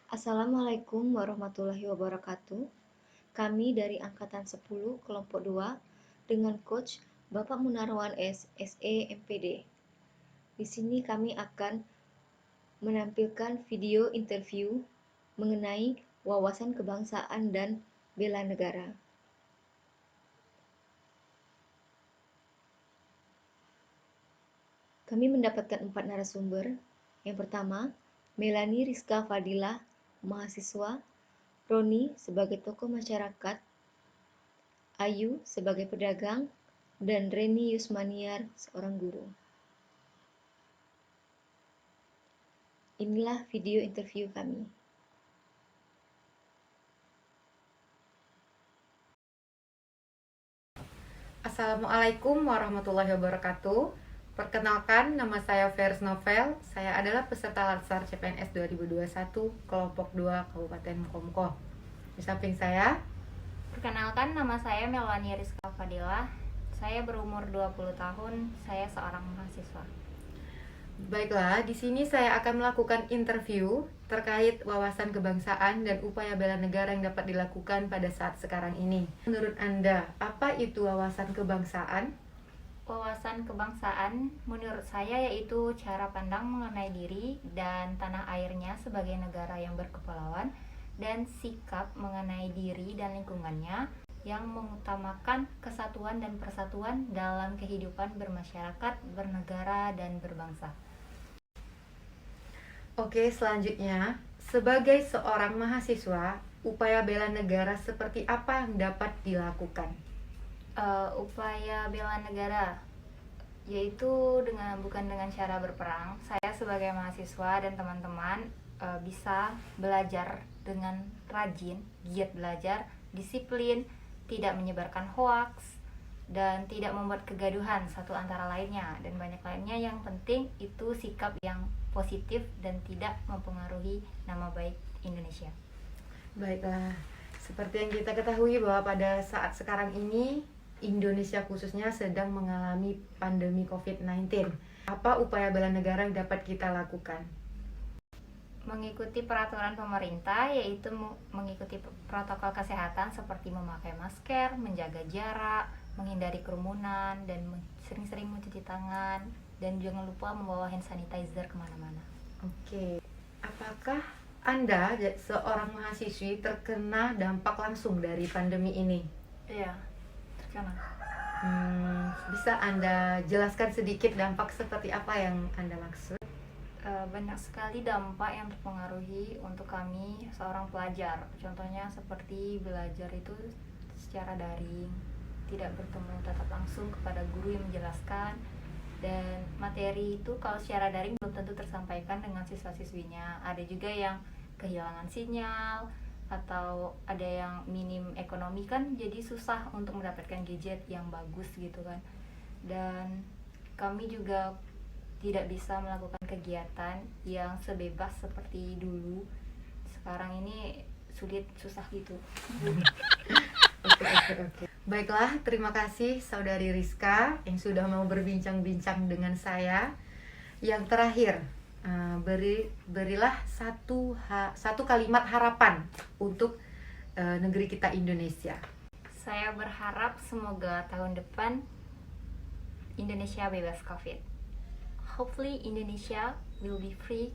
Assalamualaikum warahmatullahi wabarakatuh. Kami dari Angkatan 10 Kelompok 2 dengan Coach Bapak Munarwan S. SE MPD. Di sini kami akan menampilkan video interview mengenai wawasan kebangsaan dan bela negara. Kami mendapatkan 4 narasumber. Yang pertama, Melanie Rizka Fadilah, mahasiswa, Roni sebagai tokoh masyarakat, Ayu sebagai pedagang, dan Reni Yusmaniar seorang guru. Inilah video interview kami. Assalamualaikum warahmatullahi wabarakatuh. Perkenalkan, nama saya Vers Novel. Saya adalah peserta Latsar CPNS 2021 Kelompok 2 Kabupaten Komko. Di samping saya, Perkenalkan, nama saya Melanie Rizka Fadilah. Saya berumur 20 tahun, saya seorang mahasiswa. baiklah, di sini saya akan melakukan interview terkait wawasan kebangsaan dan upaya bela negara yang dapat dilakukan pada saat sekarang ini. Menurut Anda, apa itu wawasan kebangsaan? Wawasan kebangsaan menurut saya yaitu cara pandang mengenai diri dan tanah airnya sebagai negara yang berkepulauan dan sikap mengenai diri dan lingkungannya yang mengutamakan kesatuan dan persatuan dalam kehidupan bermasyarakat, bernegara, dan berbangsa. Oke, selanjutnya, sebagai seorang mahasiswa, upaya bela negara seperti apa yang dapat dilakukan? Upaya bela negara yaitu bukan dengan cara berperang. Saya sebagai mahasiswa dan teman-teman bisa belajar dengan rajin, giat belajar, disiplin, tidak menyebarkan hoaks, dan tidak membuat kegaduhan satu antara lainnya, dan banyak lainnya. Yang penting itu sikap yang positif dan tidak mempengaruhi nama baik Indonesia. Baiklah, seperti yang kita ketahui bahwa pada saat sekarang ini Indonesia khususnya sedang mengalami pandemi COVID-19. Apa upaya bela negara yang dapat kita lakukan? Mengikuti peraturan pemerintah, yaitu mengikuti protokol kesehatan seperti memakai masker, menjaga jarak, menghindari kerumunan, dan sering-sering mencuci tangan, dan jangan lupa membawa hand sanitizer kemana-mana. Oke, apakah Anda seorang mahasiswi terkena dampak langsung dari pandemi ini? Iya, terkena. Bisa Anda jelaskan sedikit dampak seperti apa yang Anda maksud? Banyak sekali dampak yang terpengaruhi untuk kami seorang pelajar. Contohnya seperti belajar itu secara daring, tidak bertemu tatap langsung kepada guru yang menjelaskan, dan materi itu kalau secara daring belum tentu tersampaikan dengan siswa-siswinya. Ada juga yang kehilangan sinyal, atau ada yang minim ekonomi, kan jadi susah untuk mendapatkan gadget yang bagus gitu kan. Dan kami juga tidak bisa melakukan kegiatan yang sebebas seperti dulu. Sekarang ini susah gitu. Oke. Baiklah, terima kasih Saudari Rizka yang sudah mau berbincang-bincang dengan saya. Yang terakhir, berilah satu kalimat harapan untuk negeri kita Indonesia. Saya berharap semoga tahun depan Indonesia bebas COVID. Hopefully Indonesia will be free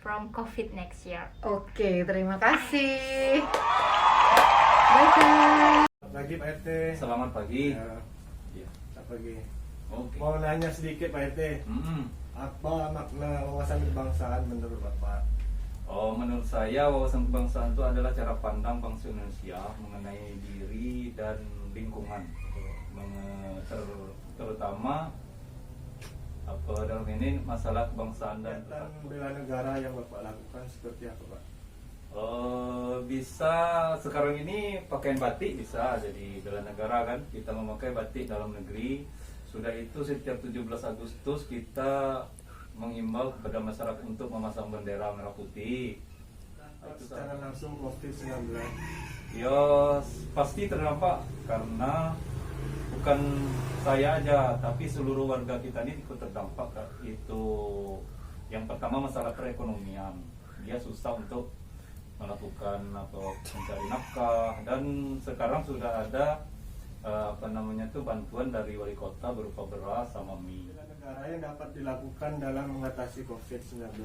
from COVID next year. Oke, terima kasih. Bye-bye. Selamat pagi Pak RT. Selamat pagi. Ya, selamat pagi. Oke. Mau nanya sedikit Pak RT. Apa makna wawasan kebangsaan menurut Bapak? Oh, menurut saya wawasan kebangsaan itu adalah cara pandang bangsa Indonesia mengenai diri dan lingkungan, terutama dalam ini masalah kebangsaan dan bela negara yang Bapak lakukan seperti apa Pak? Bisa sekarang ini pakaian batik bisa jadi bela negara kan, kita memakai batik dalam negeri. Sudah itu setiap 17 Agustus kita mengimbau kepada masyarakat untuk memasang bendera merah putih. Secara langsung COVID-19 Ya pasti terdampak karena bukan saya aja, tapi seluruh warga kita ini ikut terdampak. Itu yang pertama masalah perekonomian, dia susah untuk melakukan atau mencari nafkah, dan sekarang sudah ada bantuan dari wali kota berupa beras sama mie. Bela negara yang dapat dilakukan dalam mengatasi COVID-19.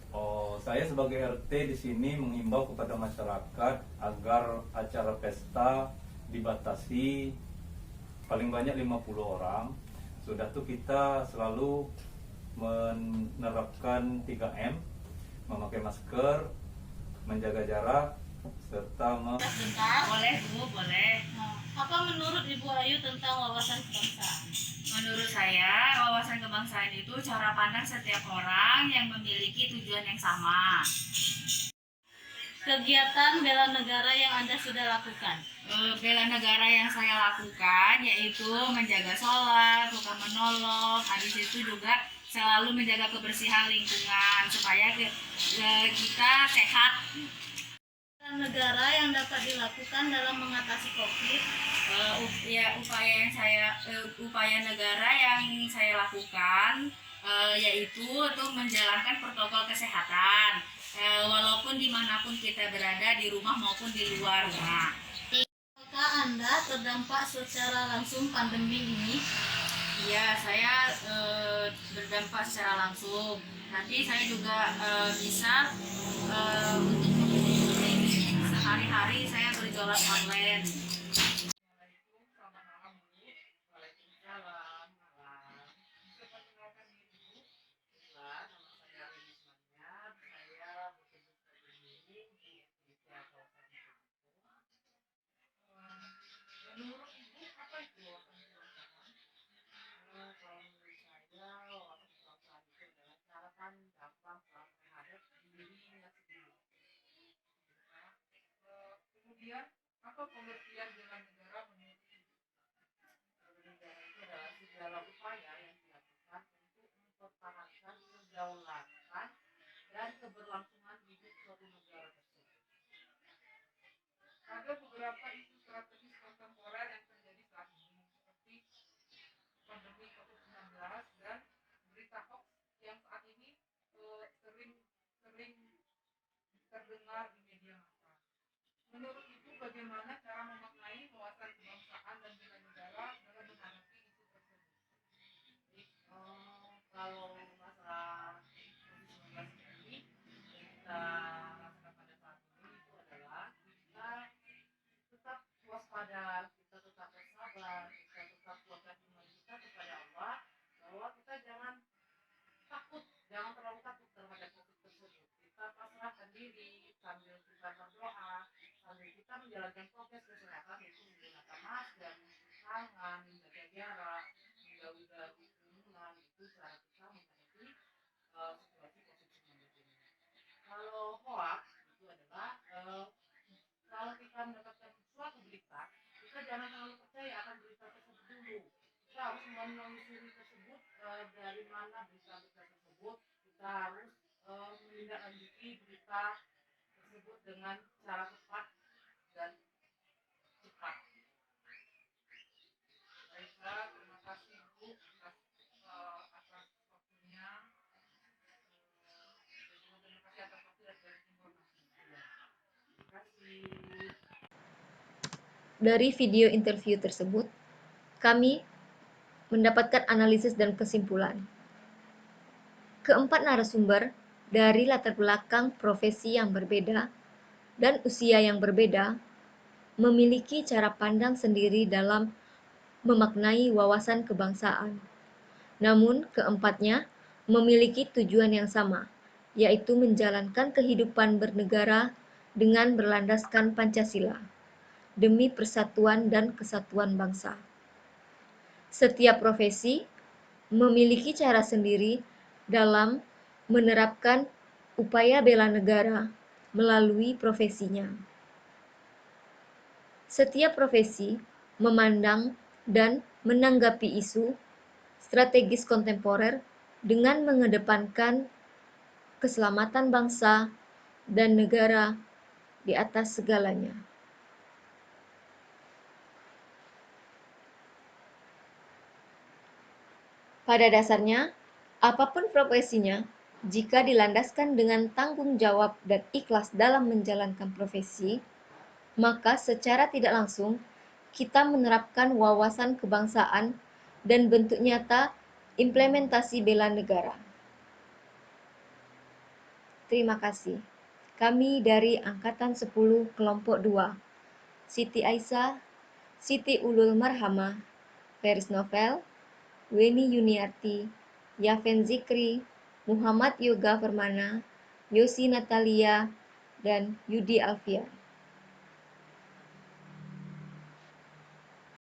Oh, saya sebagai RT di sini menghimbau kepada masyarakat agar acara pesta dibatasi paling banyak 50 orang. Sudah tuh kita selalu menerapkan 3M, memakai masker, menjaga jarak, serta Boleh Bu, boleh. Apa menurut Ibu Ayu tentang wawasan kebangsaan? Menurut saya, wawasan kebangsaan itu cara pandang setiap orang yang memiliki tujuan yang sama. Kegiatan bela negara yang Anda sudah lakukan? Bela negara yang saya lakukan yaitu menjaga sholat, suka menolong, habis itu juga selalu menjaga kebersihan lingkungan supaya kita sehat. Bela negara yang dapat dilakukan dalam mengatasi COVID? Upaya negara yang saya lakukan yaitu untuk menjalankan protokol kesehatan walaupun dimanapun kita berada, di rumah maupun di luar rumah. Apakah Anda terdampak secara langsung pandemi ini? Iya, saya berdampak secara langsung. Nanti saya juga bisa untuk sehari-hari saya berjualan online. Kemudian apa pengertian bela negara menurut Ibu? Bela negara itu adalah segala upaya yang dilakukan untuk mempertahankan kedaulatan dan keberlangsungan hidup suatu negara tersebut. Ada beberapa isu strategis kontemporer yang terjadi saat ini, seperti pandemi COVID-19 dan berita hoax yang saat ini sering terdengar di media massa. Menurut Ibu, bagaimana cara memaknai wawasan kebangsaan dan bela negara dalam menghadapi isu tersebut? Kalau masalah COVID-19 ini kita rasakan pada saat ini itu adalah kita tetap waspada, kita tetap bersabar, kita tetap kuatkan iman kita kepada Allah, bahwa kita jangan takut, jangan terlalu takut terhadap COVID tersebut. Kita pasrahkan diri sambil kita berdoa, sambil kita menjalankan prokes kesehatan, yaitu menggunakan masker, mencuci tangan, menjaga jarak, menjauhi kerumunan. Itu cara kita menghadapi situasi COVID-19 ini. Kalau hoax itu adalah kalau kita mendapatkan suatu berita, kita jangan terlalu percaya akan berita tersebut dulu. Kita harus menelusuri tersebut, dari mana berita-berita tersebut. Kita harus menindaklanjuti berita tersebut dengan cara tepat dan cepat. Baiklah, terima kasih Bu atas waktunya. Terima kasih atas waktu dan informasi. Terima kasih. Dari video interview tersebut, kami mendapatkan analisis dan kesimpulan. Keempat narasumber dari latar belakang profesi yang berbeda dan usia yang berbeda memiliki cara pandang sendiri dalam memaknai wawasan kebangsaan. Namun, keempatnya memiliki tujuan yang sama, yaitu menjalankan kehidupan bernegara dengan berlandaskan Pancasila, demi persatuan dan kesatuan bangsa. Setiap profesi memiliki cara sendiri dalam menerapkan upaya bela negara melalui profesinya. Setiap profesi memandang dan menanggapi isu strategis kontemporer dengan mengedepankan keselamatan bangsa dan negara di atas segalanya. Pada dasarnya, apapun profesinya, Jika dilandaskan dengan tanggung jawab dan ikhlas dalam menjalankan profesi, maka secara tidak langsung kita menerapkan wawasan kebangsaan dan bentuk nyata implementasi bela negara. Terima kasih. Kami dari Angkatan 10 Kelompok 2, Siti Aisyah, Siti Ulul Marhamah, Feris Novel, Weni Yuniarti, Yafen Zikri, Muhammad Yoga Permana, Yosi Natalia, dan Yudi Alfian.